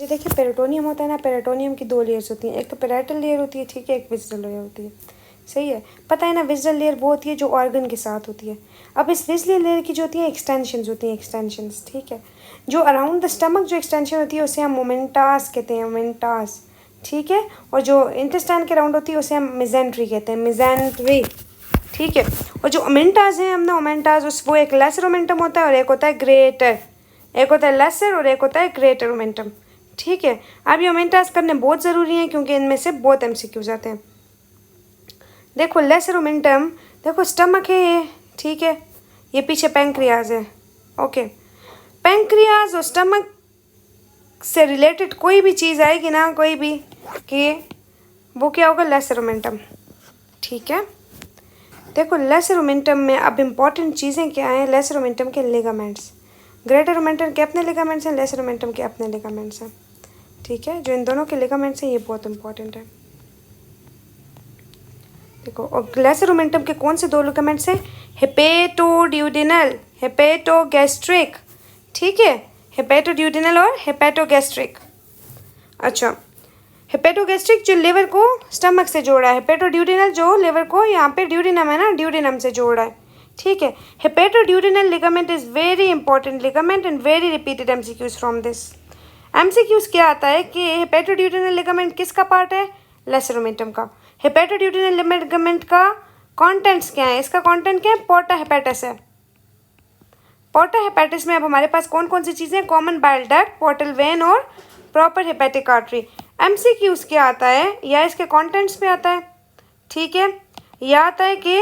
जी देखिए, पेरिटोनियम होता है ना, पेरिटोनियम की 2 लेयर्स होती हैं। एक तो पेराइटल लेयर होती है, ठीक है, एक विज़रल लेयर होती है। सही है, पता है ना, विज़रल लेयर वो होती है जो ऑर्गन के साथ होती है। अब इस विज़रल लेयर की जो होती है एक्सटेंशंस होती हैं, एक्सटेंशंस, ठीक है। जो अराउंड द स्टमक जो एक्सटेंशन होती है उसे हम मोमेंटास कहते हैं, मोमेंटास, ठीक है। और जो इंटेस्टाइन के अराउंड होती है उसे हम मिजेंट्री कहते हैं, मिजेंट्री, ठीक है। और जो ओमेंटास हैं हमने ओमेंटास, उस वो एक लेसर ओमेंटम होता है और एक होता है ग्रेटर, एक होता है लेसर और एक होता है ग्रेटर ओमेंटम, ठीक है। अब ये ओमेंटास करने बहुत ज़रूरी है क्योंकि इनमें से बहुत एमसीक्यूज आते हैं। देखो लेसर ओमेंटम, देखो स्टमक है ये, ठीक है, ये पीछे पैंक्रियाज है, ओके। पैंक्रियाज और स्टमक से रिलेटेड कोई भी चीज़ आएगी ना, कोई भी, कि वो क्या होगा, लेसर ओमेंटम, ठीक है। देखो लेसर ओमेंटम में अब इम्पॉर्टेंट चीज़ें क्या हैं, लेसर ओमेंटम के लिगामेंट्स, ग्रेटर ओमेंटम के अपने लिगामेंट्स हैं, लेसर ओमेंटम के अपने लिगामेंट्स हैं, ठीक है। जो इन दोनों के लिगामेंट्स हैं ये बहुत इंपॉर्टेंट है। देखो, और लेसर ओमेंटम के कौन से 2 लिगामेंट्स हैं, हेपेटोड्यूडिनल, हेपेटोगैस्ट्रिक, ठीक है, हेपेटोड्यूडिनल और हेपेटोगैस्ट्रिक। अच्छा, हेपेटोगैस्ट्रिक जो लिवर को स्टमक से जोड़ा है, हेपेटोड्यूडिनल जो लिवर को यहाँ पे ड्यूडिनम है ना, ड्यूडिनम से जोड़ा है, ठीक है। Hepatoduodenal ligament is very important ligament and very repeated MCQs from this. MCQs क्या आता है कि हेपेटोड्यूडिनल लिगामेंट किसका पार्ट है, लेसर ओमेंटम का। हेपेटोड्यूडिनल लिगामेंट का कॉन्टेंट्स क्या है, इसका कॉन्टेंट क्या है, पोर्टा हेपेटिस है। पोर्टा हेपेटिस में अब हमारे पास कौन कौन सी चीज़ें, common bile duct, portal vein और प्रॉपर हेपेटिक आर्टरी। एमसीक्यूज क्या आता है, या इसके कॉन्टेंट्स पे आता है, ठीक है, या आता है कि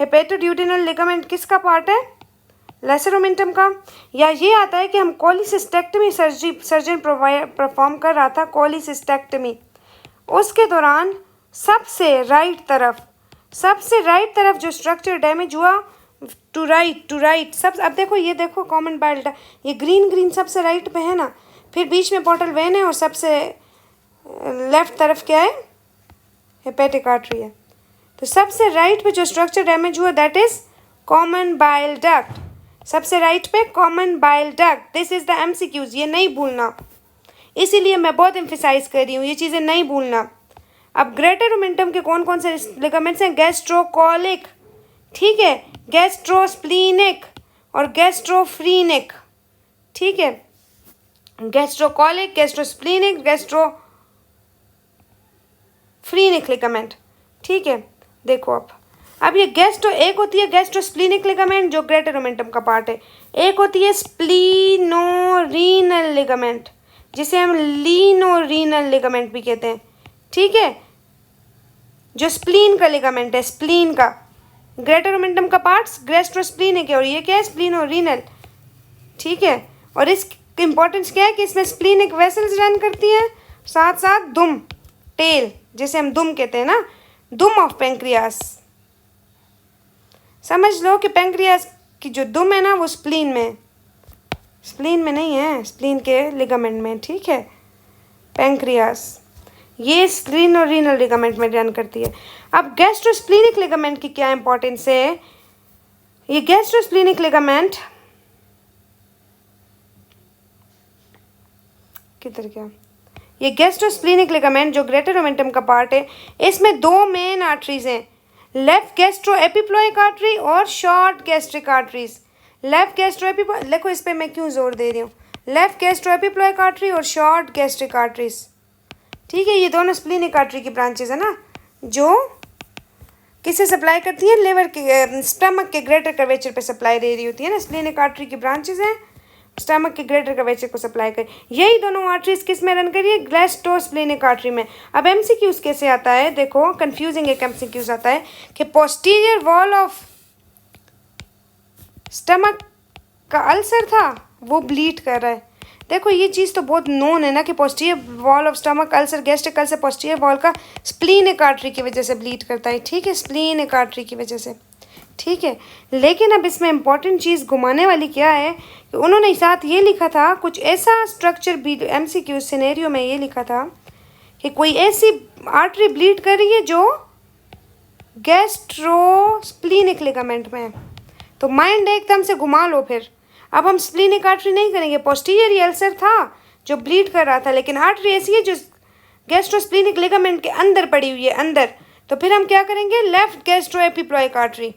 हेपेटोड्यूडिनल लिगामेंट किसका पार्ट है, लेसर ओमेंटम का, या ये आता है कि हम कोलिसिस्टेक्टमी सर्जन परफॉर्म कर रहा था, कोलिसिस्टेक्टमी, उसके दौरान सबसे राइट तरफ जो स्ट्रक्चर डैमेज हुआ, टू राइट सब। अब देखो, ये देखो कॉमन बाइल डक्ट, ये ग्रीन सबसे राइट पे है ना, फिर बीच में पोर्टल वेन है और सबसे लेफ्ट तरफ क्या है, हेपेटिक आर्टरी है। तो सबसे राइट पे जो स्ट्रक्चर डैमेज हुआ that is common bile duct, सबसे राइट पे common bile duct. This is the MCQs, ये नहीं भूलना, इसीलिए मैं बहुत एम्फेसाइज कर रही हूँ, ये चीज़ें नहीं भूलना। अब ग्रेटर ओमेंटम के कौन कौन से लिगामेंट्स हैं, गैस्ट्रोकोलिक, ठीक है, गैस्ट्रोस्प्लीनिक और गैस्ट्रोफ्रीनिक, ठीक है, गैस्ट्रोकोलिक, गैस्ट्रोस्प्लीनिक, गैस्ट्रोफ्रीनिक लिगामेंट, ठीक है। देखो अब ये एक होती है गैस्ट्रोस्प्लीनिक लिगामेंट जो ग्रेटर ओमेंटम का पार्ट है, एक होती है स्प्लीनोरीनल लिगामेंट जिसे हम लीनोरीनल लिगामेंट भी कहते हैं, ठीक है, जो स्प्लीन का लिगामेंट है, स्प्लीन का। ग्रेटर ओमेंटम का पार्ट्स गैस्ट्रोस्प्लीनिक है और ये क्या है, स्प्लीनोरीनल, ठीक है। और इसकी इंपॉर्टेंस क्या है कि इसमें स्प्लीनिक वेसल्स रन करती हैं, साथ साथ दुम, टेल, जिसे हम दुम कहते हैं ना, दुम ऑफ पेंक्रियास। समझ लो कि पेंक्रियास की जो दुम है ना वो स्प्लीन में नहीं है, स्प्लीन के लिगामेंट में, ठीक है, पेंक्रियास, ये स्प्लीनोरीनल लिगामेंट में रन करती है। अब गैस्ट्रोस्प्लीनिक लिगामेंट की क्या इंपॉर्टेंस है, ये गैस्ट्रोस्प्लीनिक लिगामेंट किधर गया, ये गैस्ट्रोस्प्लीनिक लिगामेंट जो ग्रेटर ओमेंटम का पार्ट है, इसमें 2 मेन आर्टरीज हैं, लेफ्ट गैस्ट्रो एपिप्लॉइक आर्टरी और short gastric arteries. Left gastro epiploic, देखो इस पे मैं क्यों जोर दे रही हूँ, लेफ्ट गैस्ट्रो एपिप्लॉइक आर्टरी और शॉर्ट गैस्ट्रिक आर्टरीज, ठीक है। ये दोनों स्प्लीनिक आर्टरी की ब्रांचेस है ना, जो किसे सप्लाई करती है, लिवर के, स्टमक के ग्रेटर कर्वेचर पे सप्लाई दे रही होती है ना, स्प्लीनिक आर्टरी की ब्रांचेस हैं, स्टमक के ग्रेटर कर्वेचर को सप्लाई कर, यही दोनों आर्टरीज किस में रन करिए, गैस्ट्रोस्प्लीनिक आर्टरी में। अब एमसीक्यूज कैसे आता है, देखो कंफ्यूजिंग एक एमसीक्यूज आता है कि पोस्टीरियर वॉल ऑफ स्टमक का अल्सर था वो ब्लीड कर रहा है। देखो ये चीज़ तो बहुत नोन है ना कि posterior wall of stomach ulcer, gastric ulcer posterior wall का स्प्लीनिक आर्टरी की वजह से ब्लीड करता है, ठीक है, स्प्लीनिक आर्टरी की वजह से, ठीक है। लेकिन अब इसमें इंपॉर्टेंट चीज़ घुमाने वाली क्या है कि उन्होंने साथ ये लिखा था, कुछ ऐसा स्ट्रक्चर भी एमसीक्यू सिनेरियो में ये लिखा था कि कोई ऐसी आर्टरी ब्लीड कर रही है जो गैस्ट्रोस्प्लीनिक लिगामेंट में है, तो माइंड एकदम से घुमा लो। फिर अब हम स्प्लीनिक आर्टरी नहीं करेंगे, पोस्टीरियर अल्सर था जो ब्लीड कर रहा था, लेकिन आर्टरी ऐसी है जो गैस्ट्रोस्प्लीनिक लिगामेंट के अंदर पड़ी हुई है, अंदर। तो फिर हम क्या करेंगे, लेफ्ट गैस्ट्रोएपिप्लॉइक आर्टरी।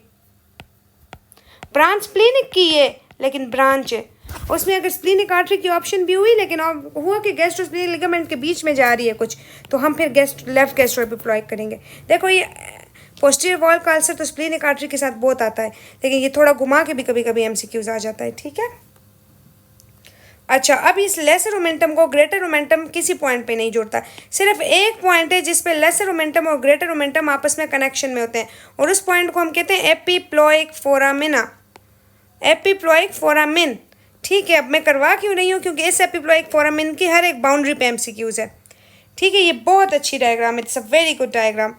ब्रांच स्प्लीनिक की है लेकिन ब्रांच है, उसमें अगर स्प्लीनिक आर्टरी की ऑप्शन भी हुई लेकिन अब हुआ कि गैस्ट्रोस्प्लीनिक लिगामेंट के बीच में जा रही है कुछ, तो हम फिर लेफ्ट गैस्ट्रोएपिप्लॉइक करेंगे। देखो ये पोस्टीरियर वॉल का अल्सर तो स्प्लीनिक आर्टरी के साथ बहुत आता है, लेकिन ये थोड़ा घुमा के भी कभी कभी एमसीक्यूज आ जाता है, ठीक है। अच्छा, अब इस लेसर मोमेंटम को ग्रेटर मोमेंटम किसी पॉइंट पे नहीं जोड़ता, सिर्फ एक पॉइंट है जिस पे लेसर मोमेंटम और ग्रेटर मोमेंटम आपस में कनेक्शन में होते हैं, और उस पॉइंट को हम कहते हैं एपिप्लॉइक फोरामिना, एपिप्लॉइक फोरामिन। ठीक है, अब मैं करवा क्यों रही हूँ, क्योंकि इस एपिप्लॉइक फोरामिन की हर एक बाउंड्री पे एमसीक्यूज है, ठीक है। ये बहुत अच्छी डायग्राम है, it's a very good diagram.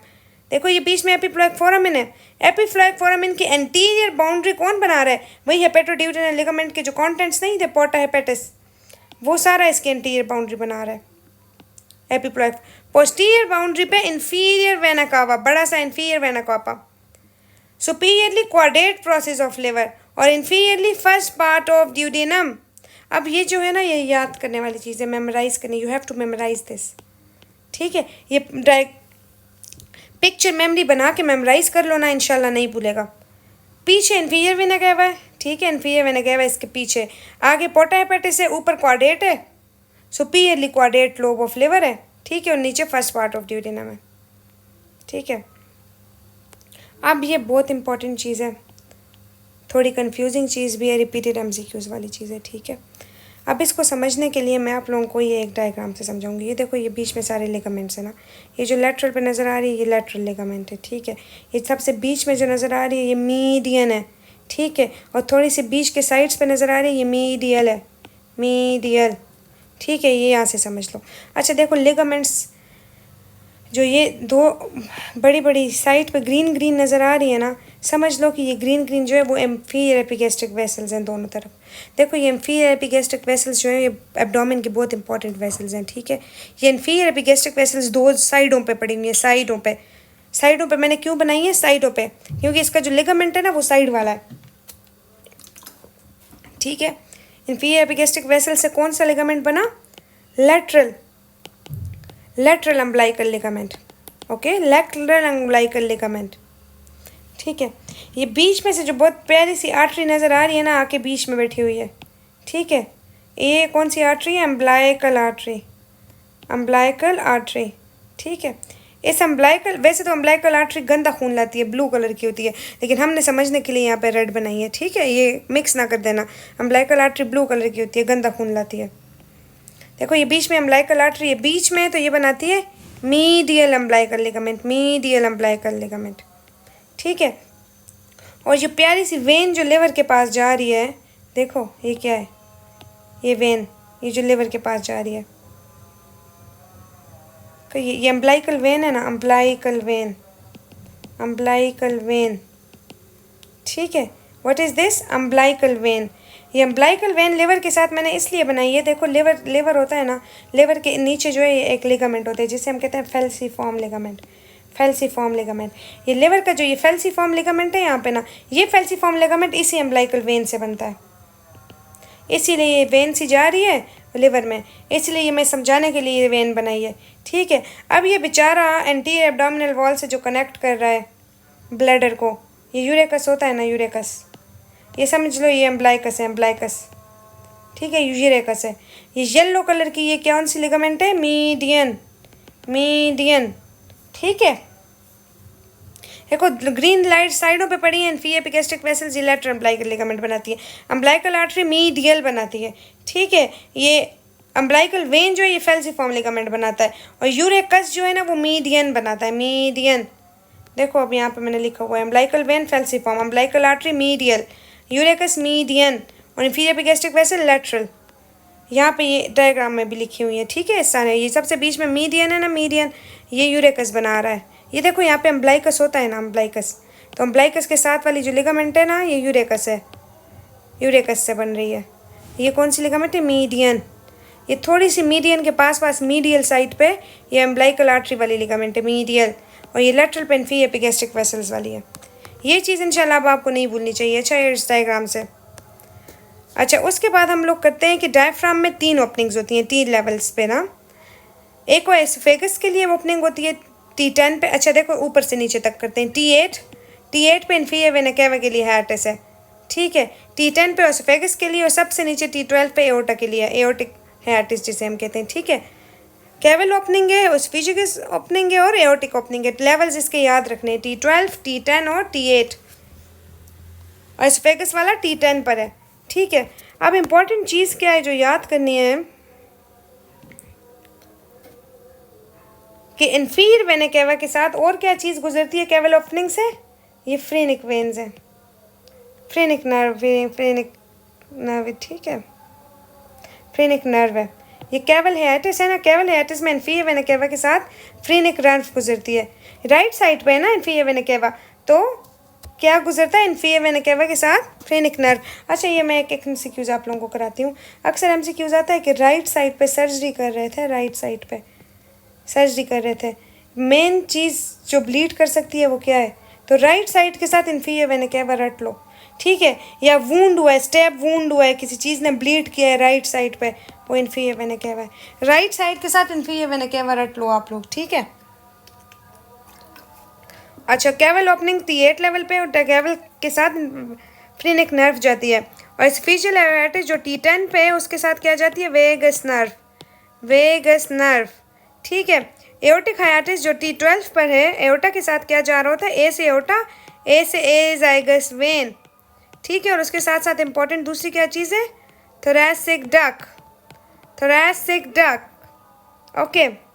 देखो ये बीच में एपिप्लॉइक फोरामिन है, एपिप्लॉइक फोरामिन की एंटीरियर बाउंड्री कौन बना रहा है, वही हेपेटोड्यूटेनल लिगामेंट के जो कंटेंट्स नहीं थे, पोर्टा हेपेटिस, वो सारा इसकी एंटीरियर बाउंड्री बना रहा है एपिप्लॉइक। पोस्टीरियर बाउंड्री पे इंफीरियर वेना कावा, बड़ा सा inferior vena cava, superiorly quadrate process of liver, और inferiorly first part of duodenum. अब ये जो है ना, ये याद करने वाली चीज़ है, मेमोराइज करनी, you have to memorise this, ठीक है। ये पिक्चर मेमोरी बना के मेमोराइज कर लो ना, इंशाल्लाह नहीं भूलेगा। पीछे इन्फीरियर वेना कैवा है, ठीक है, इन्फीरियर वेना कैवा इसके पीछे, आगे पोर्टा हेपेटिस है, ऊपर क्वाड्रेट है, superiorly quadrate lobe of liver है, ठीक है, और नीचे फर्स्ट पार्ट ऑफ ड्यूडेनम है, ठीक है। अब ये बहुत इंपॉर्टेंट चीज़ है, थोड़ी कंफ्यूजिंग चीज़ भी है, रिपीटेड एमसीक्यूज़ वाली चीज़ है, ठीक है। अब इसको समझने के लिए मैं आप लोगों को ये एक डायग्राम से समझाऊंगी। ये देखो, ये बीच में सारे लिगामेंट्स है ना, ये जो लेटरल पे नज़र आ रही है ये लेटरल लिगामेंट है, ठीक है। ये सबसे बीच में जो नज़र आ रही है ये मीडियन है, ठीक है, और थोड़ी सी बीच के साइड्स पे नज़र आ रही है ये मीडियल है, मीडियल, ठीक है, ये यहाँ से समझ लो। अच्छा देखो, लिगामेंट्स जो ये दो बड़ी बड़ी साइड पे ग्रीन ग्रीन नज़र आ रही है ना, समझ लो कि ये ग्रीन ग्रीन जो है वो एम्फीरियर एपिगैस्ट्रिक वेसल्स हैं दोनों तरफ। देखो ये एम्फीरियर एपिगैस्ट्रिक वेसल्स जो है ये एब्डोमेन के बहुत इंपॉर्टेंट वेसल्स हैं, ठीक है। ये एम्फीरियर एपिगैस्ट्रिक वेसल्स दो साइडों पे पड़ी हुई है, साइडों पे मैंने क्यों बनाई है साइडों पे, क्योंकि इसका जो लिगामेंट है ना वो साइड वाला है, ठीक है। एम्फीरियर एपिगैस्ट्रिक वेसल से कौन सा लिगामेंट बना, lateral umbilical ligament, okay, lateral umbilical ligament, ठीक है। ये बीच में से जो बहुत प्यारी सी आर्टरी नज़र आ रही है ना, आके बीच में बैठी हुई है, ठीक है। ये कौन सी आर्टरी है, अम्बिलिकल आर्टरी, अम्बिलिकल आर्टरी, ठीक है। इस अम्बिलिकल, वैसे तो अम्बिलिकल आर्टरी गंदा खून लाती है, ब्लू कलर की होती है, लेकिन हमने समझने के लिए यहाँ पे रेड बनाई है, ठीक है, ये मिक्स ना कर देना। अम्बिलिकल आर्टरी ब्लू कलर की होती है, गंदा खून लाती है। देखो ये बीच में अम्बिलिकल आर्टरी है, बीच में, तो ये बनाती है medial umbilical ligament, medial umbilical ligament, ठीक है। और ये प्यारी सी वेन जो लिवर के पास जा रही है, देखो ये क्या है, ये वेन, ये जो लिवर के पास जा रही है, तो ये अम्बिलिकल वेन है ना, अम्बिलिकल वेन, अम्बिलिकल वेन, ठीक है। What is this, umbilical when. ये अम्बिलिकल वेन लिवर के साथ मैंने इसलिए बनाई है, देखो लिवर होता है ना, लिवर के नीचे जो है ये एक लिगामेंट होता है जिसे हम कहते हैं फेल्सीफॉर्म लिगामेंट, फेल्सीफॉर्म लिगामेंट। ये लिवर का जो ये फेल्सीफॉर्म लिगामेंट है यहाँ पे ना, ये फेल्सीफॉर्म लिगामेंट इसी अम्बिलिकल वेन से बनता है, इसीलिए ये वेन सी जा रही है लिवर में, इसलिए ये मैं समझाने के लिए ये वेन बनाई है, ठीक है। अब ये बेचारा एंटीरियर एब्डोमिनल वॉल से जो कनेक्ट कर रहा है ब्लैडर को, ये यूरेकस होता है ना, यूरेकस, ये समझ लो ये अम्बिलिकस है, अम्बिलिकस, ठीक है, यूरेकस है। ये येलो कलर की ये कौन सी लिगामेंट है, मीडियन, मीडियन, ठीक है। देखो ग्रीन लाइट साइडों पे पड़ी है, इन्फीरियर एपिगैस्ट्रिक वेसल्स ये लेटरल अम्बिलिकल लिगामेंट बनाती है, अम्बिलिकल आर्टरी मीडियल बनाती है, ठीक है। ये अम्बिलिकल वेन जो है ये फेल्सीफॉर्म लिगामेंट बनाता है, और यूरेकस जो है ना वो मीडियन बनाता है, मीडियन। देखो अब यहाँ पे मैंने लिखा हुआ है umbilical vein falciform, umbilical artery medial, urachus median, और इन्फीरियर एपिगैस्ट्रिक वेसल लेटरल। यहाँ पे ये डायग्राम में भी लिखी हुई है, ठीक है। इस सारे ये सबसे बीच में मीडियन है ना, मीडियन, ये यूरेकस बना रहा है। ये देखो यहाँ पे अम्बिलिकस होता है ना, अम्बिलिकस, तो अम्बिलिकस के साथ वाली जो लिगामेंट है ना ये यूरेकस है, यूरेकस से बन रही है। ये कौन सी लिगामेंट है, मीडियन। ये थोड़ी सी मीडियन के पास पास मीडियल साइड पे ये अम्बिलिकल आर्टरी वाली लिगामेंट है, मीडियल, और ये लेटरल पे इन्फीरियर एपिगैस्ट्रिक वेसल्स वाली है। ये चीज़ इंशाल्लाह अब आपको नहीं भूलनी चाहिए, अच्छा, इस डायग्राम से। अच्छा, उसके बाद हम लोग करते हैं कि डायफ्राम में 3 ओपनिंग्स होती हैं 3 लेवल्स पे ना। एक वो एसोफेगस के लिए ओपनिंग होती है T10 पे। अच्छा देखो, ऊपर से नीचे तक करते हैं। T8 पे इन्फीरियर वेना केवा के लिए हार्टस है, ठीक है। T10 पे एसोफेगस के लिए, और सबसे नीचे T12 पे एओर्टा के लिए, एओर्टिक हार्टिस जिसे हम कहते हैं, ठीक है। कैवल ओपनिंग है, एसोफेगस ओपनिंग है और एओर्टिक ओपनिंग है। लेवल्स इसके याद रखने हैं, T12, T10 और T8। और एसोफेगस वाला T10 पर है, ठीक है। अब इम्पॉर्टेंट चीज़ क्या है जो याद करनी है कि इन्फीरियर वेना केवा के साथ और क्या चीज़ गुजरती है कैवल ओपनिंग से? ये फ्रेनिक वेन्स हैं, फ्रेनिक नर्व, ठीक है, फ्रेनिक नर्व है। ये कैवल हार्टिस है ना, कैवल हार्टिस में इन्फीरियर वेना केवा के साथ फ्रेनिक नर्व गुजरती है। राइट साइड पे है ना इन्फीरियर वेना केवा, तो क्या गुजरता है इन्फीरियर वेना केवा के साथ? Phrenic nerve. अच्छा, ये मैं एक एमसीक्यूज आप लोगों को कराती हूँ। अक्सर एमसीक्यूज आता है कि राइट साइड पे सर्जरी कर रहे थे, राइट साइड पे सर्जरी कर रहे थे, मेन चीज़ जो ब्लीड कर सकती है वो क्या है? तो राइट साइड के साथ इन्फीरियर वेना केवा रट लो, ठीक है। या वूंड हुआ है, स्टेप वूंड हुआ है, किसी चीज़ ने ब्लीड किया है राइट साइड पे, वो इन्फीरियर वेना केवा है। राइट साइड के साथ इन्फीरियर वेना केवा रट लो आप लोग, ठीक है। अच्छा, कैवल ओपनिंग T8 लेवल पे और कैवल के साथ फ्रेनिक नर्व जाती है। और एसोफेजियल हार्टिस जो T10 पे है उसके साथ क्या जाती है? वेगस नर्व, वेगस नर्व, ठीक है। एओर्टिक हार्टिस जो T12 पर है, एओर्टा के साथ क्या जा रहा होता है? ए से एओर्टा, ए से एजाइगस वेन, ठीक है। और उसके साथ साथ इंपॉर्टेंट दूसरी क्या चीज़ है? Thoracic duck, thoracic duck, okay.